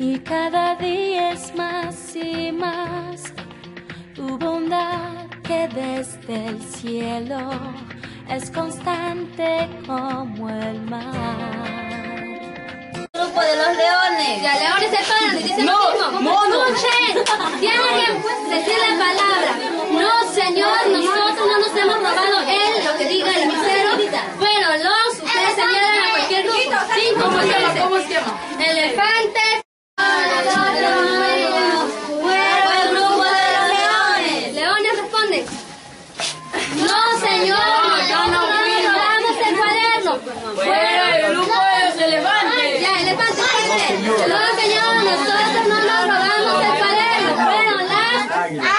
y cada día es más y más tu bondad que desde el cielo es constante como el mar. Grupo de los leones. Ya, leones se paran y dicen No, lo mismo. monos. Escuchen, tienen que decir la palabra. No, Señor, nosotros no nos hemos robado él, lo que diga el misero. Bueno, ustedes señalan a cualquier grupo. Cinco mujeres. ¿Cómo se llama? Elefantes. Fuera el grupo de los leones. Leones responden. No, Señor, yo no nosotros fui. no nos robamos el cuaderno. Fuera el grupo de los elefantes. Ya, elefantes, fuerte. No, Señor, nosotros no nos robamos el cuaderno. Fueron las águilas.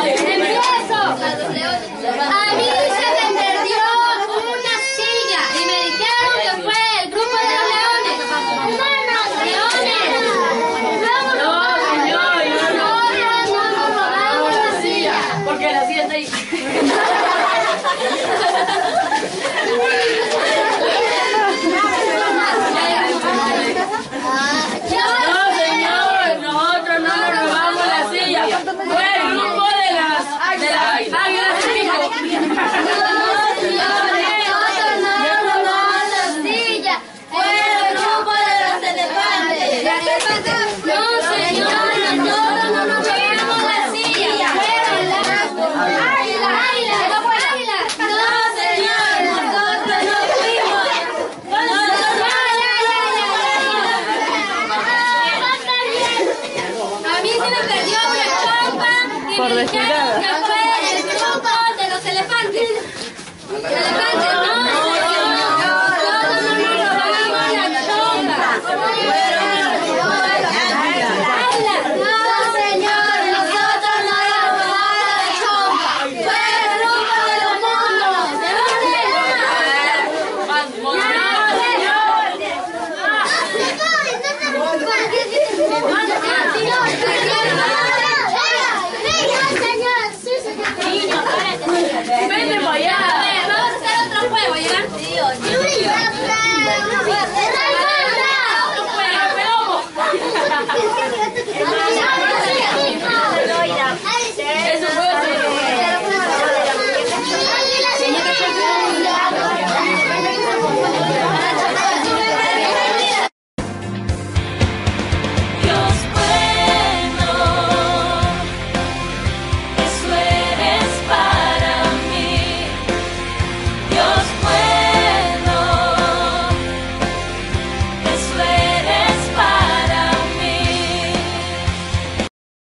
Empiezo. A mí se me perdió una silla y me dijeron que fue el grupo de los leones. ¡Leones! No nos robamos la silla. Porque la silla está ahí. No, señor, nosotros no nos robamos la silla. Fue el grupo de las águilas de pico. Nosotros no nos robamos la silla. Fue el grupo de los elefantes. No, señor, nosotros no nos robamos la silla. Fueron las águilas. No, señor, nosotros no fuimos. A mí se me perdió una copa y Por me descuidado.